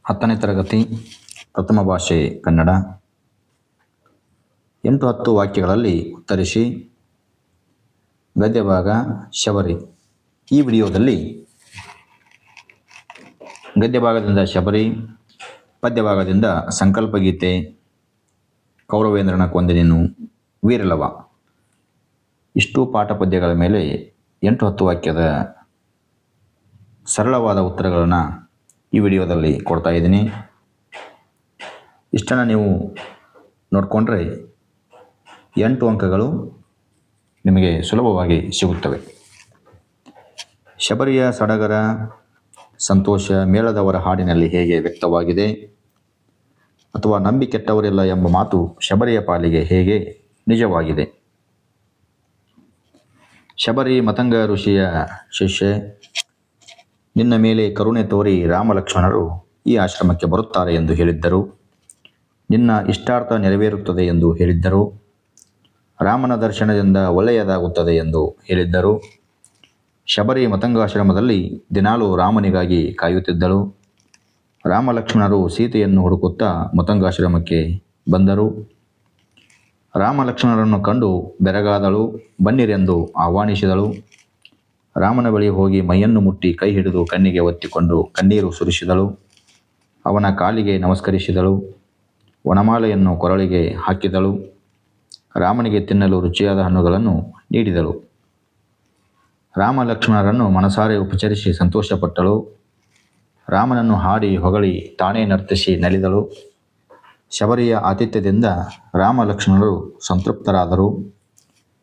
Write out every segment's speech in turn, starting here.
10ನೇ ತರಗತಿ ಪ್ರಥಮ ಭಾಷೆ ಕನ್ನಡ. 8-10 ವಾಕ್ಯಗಳಲ್ಲಿ ಉತ್ತರಿಸಿ. ಗದ್ಯಭಾಗ ಶಬರಿ. ಈ ವಿಡಿಯೋದಲ್ಲಿ ಗದ್ಯಭಾಗದಿಂದ ಶಬರಿ, ಪದ್ಯಭಾಗದಿಂದ ಸಂಕಲ್ಪಗೀತೆ, ಕೌರವೇಂದ್ರನ ಕೊಂದೆನೀನು, ವೀರಲವ ಇಷ್ಟು ಪಾಠ ಪದ್ಯಗಳ ಮೇಲೆ 8-10 ವಾಕ್ಯದ ಸರಳವಾದ ಉತ್ತರಗಳನ್ನು ಈ ವಿಡಿಯೋದಲ್ಲಿ ಕೊಡ್ತಾ ಇದ್ದೀನಿ. ಇಷ್ಟನ್ನು ನೀವು ನೋಡಿಕೊಂಡ್ರೆ 8 ಅಂಕಗಳು ನಿಮಗೆ ಸುಲಭವಾಗಿ ಸಿಗುತ್ತವೆ. ಶಬರಿಯ ಸಡಗರ, ಸಂತೋಷ ಮೇಳದವರ ಹಾಡಿನಲ್ಲಿ ಹೇಗೆ ವ್ಯಕ್ತವಾಗಿದೆ, ಅಥವಾ ನಂಬಿ ಕೆಟ್ಟವರಿಲ್ಲ ಎಂಬ ಮಾತು ಶಬರಿಯ ಪಾಲಿಗೆ ಹೇಗೆ ನಿಜವಾಗಿದೆ. ಶಬರಿ ಮತಂಗ ಋಷಿಯ ಶಿಷ್ಯೆ. ನಿನ್ನ ಮೇಲೆ ಕರುಣೆ ತೋರಿ ರಾಮಲಕ್ಷ್ಮಣರು ಈ ಆಶ್ರಮಕ್ಕೆ ಬರುತ್ತಾರೆ ಎಂದು ಹೇಳಿದ್ದರು. ನಿನ್ನ ಇಷ್ಟಾರ್ಥ ನೆರವೇರುತ್ತದೆ ಎಂದು ಹೇಳಿದ್ದರು. ರಾಮನ ದರ್ಶನದಿಂದ ಒಳ್ಳೆಯದಾಗುತ್ತದೆ ಎಂದು ಹೇಳಿದ್ದರು. ಶಬರಿ ಮತಂಗಾಶ್ರಮದಲ್ಲಿ ದಿನಾಲೂ ರಾಮನಿಗಾಗಿ ಕಾಯುತ್ತಿದ್ದಳು. ರಾಮಲಕ್ಷ್ಮಣರು ಸೀತೆಯನ್ನು ಹುಡುಕುತ್ತಾ ಮತಂಗಾಶ್ರಮಕ್ಕೆ ಬಂದರು. ರಾಮಲಕ್ಷ್ಮಣರನ್ನು ಕಂಡು ಬೆರಗಾದಳು. ಬನ್ನಿರೆಂದು ಆಹ್ವಾನಿಸಿದಳು. ರಾಮನ ಬಳಿ ಹೋಗಿ ಮೈಯನ್ನು ಮುಟ್ಟಿ ಕೈ ಹಿಡಿದು ಕಣ್ಣಿಗೆ ಒತ್ತಿಕೊಂಡು ಕಣ್ಣೀರು ಸುರಿಸಿದಳು. ಅವನ ಕಾಲಿಗೆ ನಮಸ್ಕರಿಸಿದಳು. ವನಮಾಲೆಯನ್ನು ಕೊರಳಿಗೆ ಹಾಕಿದಳು. ರಾಮನಿಗೆ ತಿನ್ನಲು ರುಚಿಯಾದ ಹಣ್ಣುಗಳನ್ನು ನೀಡಿದಳು. ರಾಮ ಲಕ್ಷ್ಮಣರನ್ನು ಮನಸಾರೆ ಉಪಚರಿಸಿ ಸಂತೋಷಪಟ್ಟಳು. ರಾಮನನ್ನು ಹಾಡಿ ಹೊಗಳಿ ತಾನೇ ನರ್ತಿಸಿ ನಲಿದಳು. ಶಬರಿಯ ಆತಿಥ್ಯದಿಂದ ರಾಮ ಲಕ್ಷ್ಮಣರು ಸಂತೃಪ್ತರಾದರು.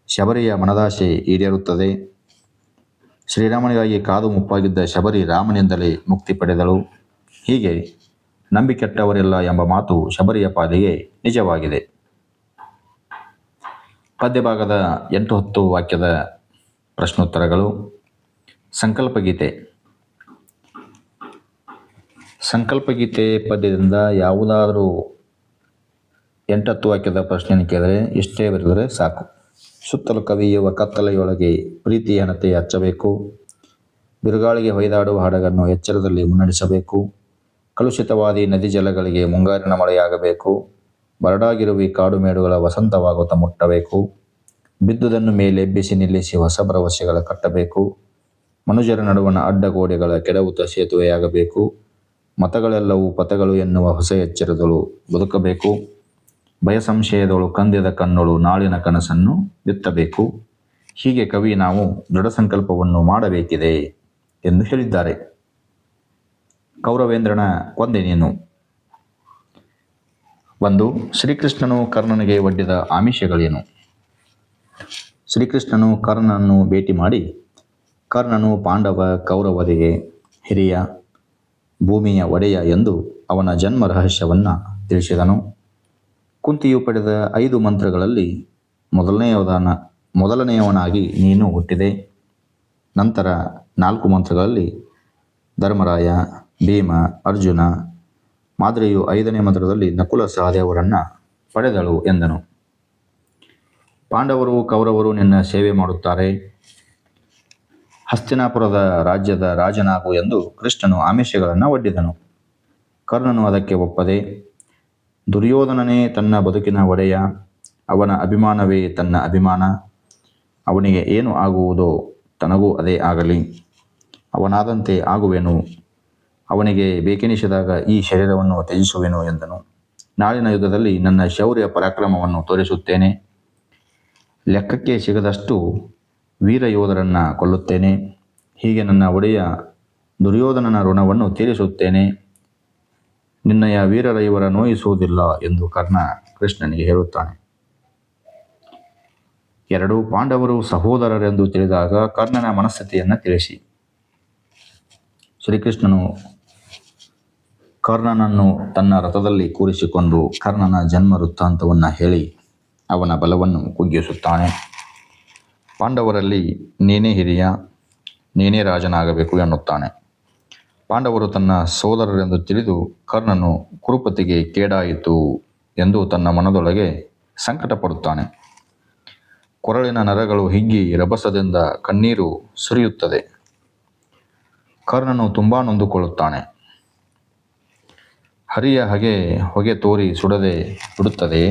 ಶಬರಿಯ ಮನದಾಶೆ ಈಡೇರುತ್ತದೆ. ಶ್ರೀರಾಮನಿಗಾಗಿ ಕಾದು ಮುಪ್ಪಾಗಿದ್ದ ಶಬರಿ ರಾಮನಿಂದಲೇ ಮುಕ್ತಿ ಪಡೆದಳು. ಹೀಗೆ ನಂಬಿ ಕೆಟ್ಟವರಿಲ್ಲ ಎಂಬ ಮಾತು ಶಬರಿಯ ಪಾಲಿಗೆ ನಿಜವಾಗಿದೆ. ಪದ್ಯಭಾಗದ 8-10 ವಾಕ್ಯದ ಪ್ರಶ್ನೋತ್ತರಗಳು. ಸಂಕಲ್ಪಗೀತೆ. ಸಂಕಲ್ಪಗೀತೆ ಪದ್ಯದಿಂದ ಯಾವುದಾದರೂ 8-10 ವಾಕ್ಯದ ಪ್ರಶ್ನೆಯನ್ನು ಕೇಳಿದರೆ ಇಷ್ಟೇ ಬರೆದರೆ ಸಾಕು. ಸುತ್ತಲೂ ಕವಿಯುವ ಕತ್ತಲೆಯೊಳಗೆ ಪ್ರೀತಿಯ ಹಣತೆ ಹಚ್ಚಬೇಕು. ಬಿರುಗಾಳಿಗೆ ಹೊಯ್ದಾಡುವ ಹಡಗನ್ನು ಎಚ್ಚರದಲ್ಲಿ ಮುನ್ನಡೆಸಬೇಕು. ಕಲುಷಿತವಾದಿ ನದಿ ಜಲಗಳಿಗೆ ಮುಂಗಾರಿನ ಮಳೆಯಾಗಬೇಕು. ಬರಡಾಗಿರುವ ಕಾಡು ಮೇಡುಗಳ ವಸಂತವಾಗುತ್ತಾ ಮುಟ್ಟಬೇಕು. ಬಿದ್ದುದನ್ನು ಮೇಲೆಬ್ಬಿಸಿ ನಿಲ್ಲಿಸಿ ಹೊಸ ಭರವಸೆಗಳ ಕಟ್ಟಬೇಕು. ಮನುಜರ ನಡುವಣ ಅಡ್ಡಗೋಡೆಗಳ ಕೆಡವುತ ಸೇತುವೆಯಾಗಬೇಕು. ಮತಗಳೆಲ್ಲವೂ ಪಥಗಳು ಎನ್ನುವ ಹೊಸ ಎಚ್ಚರದಳು ಬದುಕಬೇಕು. ಭಯ ಸಂಶಯದಳು ಕಂದಿದ ಕಣ್ಣುಳು ನಾಳಿನ ಕನಸನ್ನು ಬಿತ್ತಬೇಕು. ಹೀಗೆ ಕವಿ ನಾವು ದೃಢ ಸಂಕಲ್ಪವನ್ನು ಮಾಡಬೇಕಿದೆ ಎಂದು ಹೇಳಿದ್ದಾರೆ. ಕೌರವೇಂದ್ರನ ಕೊಂದೆನೀನು. 1. ಶ್ರೀಕೃಷ್ಣನು ಕರ್ಣನಿಗೆ ಒಡ್ಡಿದ ಆಮಿಷಗಳೇನು? ಶ್ರೀಕೃಷ್ಣನು ಕರ್ಣನನ್ನು ಭೇಟಿ ಮಾಡಿ, ಕರ್ಣನು ಪಾಂಡವ ಕೌರವರಿಗೆ ಹಿರಿಯ, ಭೂಮಿಯ ಒಡೆಯ ಎಂದು ಅವನ ಜನ್ಮ ರಹಸ್ಯವನ್ನು ತಿಳಿಸಿದನು. ಕುಂತಿಯು ಪಡೆದ 5 ಮಂತ್ರಗಳಲ್ಲಿ ಮೊದಲನೆಯವನಾಗಿ ನೀನು ಹುಟ್ಟಿದೆ. ನಂತರ 4 ಮಂತ್ರಗಳಲ್ಲಿ ಧರ್ಮರಾಯ, ಭೀಮ, ಅರ್ಜುನ, ಮಾದ್ರಿಯು 5ನೇ ಮಂತ್ರದಲ್ಲಿ ನಕುಲ ಸಹದೇವರನ್ನು ಪಡೆದಳು ಎಂದನು. ಪಾಂಡವರು ಕೌರವರು ನಿನ್ನ ಸೇವೆ ಮಾಡುತ್ತಾರೆ. ಹಸ್ತಿನಾಪುರದ ರಾಜ್ಯದ ರಾಜನಾಗು ಎಂದು ಕೃಷ್ಣನು ಆಮಿಷಗಳನ್ನು ಒಡ್ಡಿದನು. ಕರ್ಣನು ಅದಕ್ಕೆ ಒಪ್ಪದೆ, ದುರ್ಯೋಧನನೇ ತನ್ನ ಬದುಕಿನ ಒಡೆಯ, ಅವನ ಅಭಿಮಾನವೇ ತನ್ನ ಅಭಿಮಾನ, ಅವನಿಗೆ ಏನು ಆಗುವುದೋ ತನಗೂ ಅದೇ ಆಗಲಿ, ಅವನಾದಂತೆ ಆಗುವೆನು, ಅವನಿಗೆ ಬೇಕೆನಿಸಿದಾಗ ಈ ಶರೀರವನ್ನು ತ್ಯಜಿಸುವೆನು ಎಂದನು. ನಾಳಿನ ಯುದ್ಧದಲ್ಲಿ ನನ್ನ ಶೌರ್ಯ ಪರಾಕ್ರಮವನ್ನು ತೋರಿಸುತ್ತೇನೆ. ಲೆಕ್ಕಕ್ಕೆ ಸಿಗದಷ್ಟು ವೀರ ಯೋಧರನ್ನು ಕೊಲ್ಲುತ್ತೇನೆ. ಹೀಗೆ ನನ್ನ ಒಡೆಯ ದುರ್ಯೋಧನನ ಋಣವನ್ನು ತೀರಿಸುತ್ತೇನೆ. ನಿನ್ನಯ ವೀರರ ಇವರ ನೋಯಿಸುವುದಿಲ್ಲ ಎಂದು ಕರ್ಣ ಕೃಷ್ಣನಿಗೆ ಹೇಳುತ್ತಾನೆ. 2. ಪಾಂಡವರು ಸಹೋದರರೆಂದು ತಿಳಿದಾಗ ಕರ್ಣನ ಮನಸ್ಥಿತಿಯನ್ನು ತಿಳಿಸಿ. ಶ್ರೀಕೃಷ್ಣನು ಕರ್ಣನನ್ನು ತನ್ನ ರಥದಲ್ಲಿ ಕೂರಿಸಿಕೊಂಡು ಕರ್ಣನ ಜನ್ಮ ವೃತ್ತಾಂತವನ್ನು ಹೇಳಿ ಅವನ ಬಲವನ್ನು ಕುಗ್ಗಿಸುತ್ತಾನೆ. ಪಾಂಡವರಲ್ಲಿ ನೀನೇ ಹಿರಿಯ, ನೀನೇ ರಾಜನಾಗಬೇಕು ಎನ್ನುತ್ತಾನೆ. ಪಾಂಡವರು ತನ್ನ ಸೋದರರೆಂದು ತಿಳಿದು ಕರ್ಣನು ಕುರುಪತಿಗೆ ಕೇಡಾಯಿತು ಎಂದು ತನ್ನ ಮನದೊಳಗೆ ಸಂಕಟ ಪಡುತ್ತಾನೆ. ಕೊರಳಿನ ನರಗಳು ಹಿಗ್ಗಿ ರಭಸದಿಂದ ಕಣ್ಣೀರು ಸುರಿಯುತ್ತದೆ. ಕರ್ಣನು ತುಂಬ ನೊಂದುಕೊಳ್ಳುತ್ತಾನೆ. ಹರಿಯ ಹೊಗೆ ತೋರಿ ಸುಡದೆ ಬಿಡುತ್ತದೆ.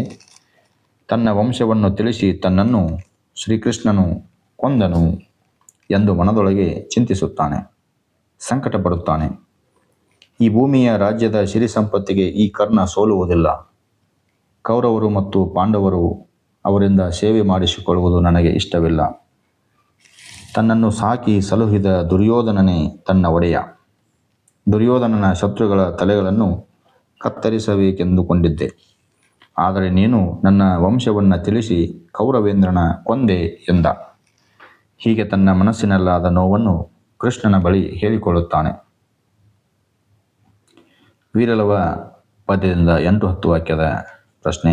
ತನ್ನ ವಂಶವನ್ನು ತಿಳಿಸಿ ತನ್ನನ್ನು ಶ್ರೀಕೃಷ್ಣನು ಕೊಂದನು ಎಂದು ಮನದೊಳಗೆ ಚಿಂತಿಸುತ್ತಾನೆ, ಸಂಕಟಪಡುತ್ತಾನೆ. ಈ ಭೂಮಿಯ ರಾಜ್ಯದ ಸಿರಿ ಸಂಪತ್ತಿಗೆ ಈ ಕರ್ಣ ಸೋಲುವುದಿಲ್ಲ. ಕೌರವರು ಮತ್ತು ಪಾಂಡವರು ಅವರಿಂದ ಸೇವೆ ಮಾಡಿಸಿಕೊಳ್ಳುವುದು ನನಗೆ ಇಷ್ಟವಿಲ್ಲ. ತನ್ನನ್ನು ಸಾಕಿ ಸಲುಹಿದ ದುರ್ಯೋಧನನೇ ತನ್ನ ಒಡೆಯ. ದುರ್ಯೋಧನನ ಶತ್ರುಗಳ ತಲೆಗಳನ್ನು ಕತ್ತರಿಸಬೇಕೆಂದುಕೊಂಡಿದ್ದೆ. ಆದರೆ ನೀನು ನನ್ನ ವಂಶವನ್ನು ತಿಳಿಸಿ ಕೌರವೇಂದ್ರನ ಕೊಂದೆ ಎಂದ. ಹೀಗೆ ತನ್ನ ಮನಸ್ಸಿನಲ್ಲಾದ ನೋವನ್ನು ಕೃಷ್ಣನ ಬಳಿ ಹೇಳಿಕೊಳ್ಳುತ್ತಾನೆ. ವೀರಲವ ಪದ್ಯದಿಂದ 8-10 ವಾಕ್ಯದ ಪ್ರಶ್ನೆ.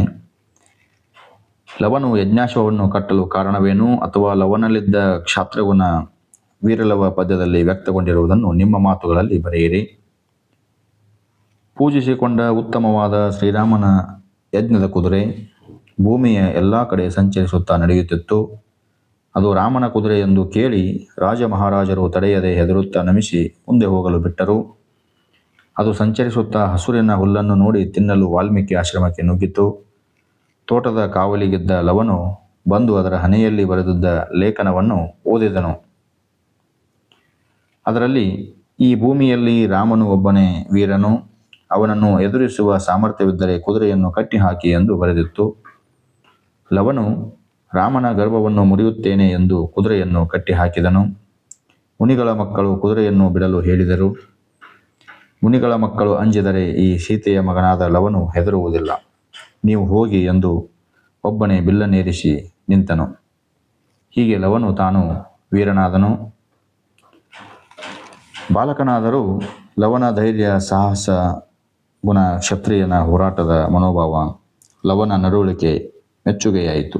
ಲವನು ಯಜ್ಞಾಶ್ವವನ್ನು ಕಟ್ಟಲು ಕಾರಣವೇನು? ಅಥವಾ ಲವನಲ್ಲಿದ್ದ ಕ್ಷಾತ್ರಗುಣ ವೀರಲವ ಪದ್ಯದಲ್ಲಿ ವ್ಯಕ್ತಗೊಂಡಿರುವುದನ್ನು ನಿಮ್ಮ ಮಾತುಗಳಲ್ಲಿ ಬರೆಯಿರಿ. ಪೂಜಿಸಿಕೊಂಡ ಉತ್ತಮವಾದ ಶ್ರೀರಾಮನ ಯಜ್ಞದ ಕುದುರೆ ಭೂಮಿಯ ಎಲ್ಲ ಕಡೆ ಸಂಚರಿಸುತ್ತಾ ನಡೆಯುತ್ತಿತ್ತು. ಅದು ರಾಮನ ಕುದುರೆ ಎಂದು ಕೇಳಿ ರಾಜ ಮಹಾರಾಜರು ತಡೆಯದೆ ಹೆದರುತ್ತಾ ನಮಿಸಿ ಮುಂದೆ ಹೋಗಲು ಬಿಟ್ಟರು. ಅದು ಸಂಚರಿಸುತ್ತಾ ಹಸುರಿನ ಹುಲ್ಲನ್ನು ನೋಡಿ ತಿನ್ನಲು ವಾಲ್ಮೀಕಿ ಆಶ್ರಮಕ್ಕೆ ನುಗ್ಗಿತು. ತೋಟದ ಕಾವಲಿಗಿದ್ದ ಲವನು ಬಂದು ಅದರ ಹಣೆಯಲ್ಲಿ ಬರೆದಿದ್ದ ಲೇಖನವನ್ನು ಓದಿದನು. ಅದರಲ್ಲಿ ಈ ಭೂಮಿಯಲ್ಲಿ ರಾಮನು ಒಬ್ಬನೇ ವೀರನು, ಅವನನ್ನು ಎದುರಿಸುವ ಸಾಮರ್ಥ್ಯವಿದ್ದರೆ ಕುದುರೆಯನ್ನು ಕಟ್ಟಿಹಾಕಿ ಎಂದು ಬರೆದಿತ್ತು. ಲವನು ರಾಮನ ಗರ್ಭವನ್ನು ಮುರಿಯುತ್ತೇನೆ ಎಂದು ಕುದುರೆಯನ್ನು ಕಟ್ಟಿಹಾಕಿದನು. ಮುನಿಗಳ ಮಕ್ಕಳು ಕುದುರೆಯನ್ನು ಬಿಡಲು ಹೇಳಿದರು. ಮುನಿಗಳ ಮಕ್ಕಳು ಅಂಜಿದರೆ ಈ ಸೀತೆಯ ಮಗನಾದ ಲವನು ಹೆದರುವುದಿಲ್ಲ. ನೀವು ಹೋಗಿ ಎಂದು ಒಬ್ಬನೇ ಬಿಲ್ಲನೇರಿಸಿ ನಿಂತನು. ಹೀಗೆ ಲವನು ತಾನು ವೀರನಾದನು. ಬಾಲಕನಾದರೂ ಲವನ ಧೈರ್ಯ, ಸಾಹಸ ಗುಣ, ಕ್ಷತ್ರಿಯನ ಹೋರಾಟದ ಮನೋಭಾವ, ಲವನ ನಡವಳಿಕೆ ಮೆಚ್ಚುಗೆಯಾಯಿತು.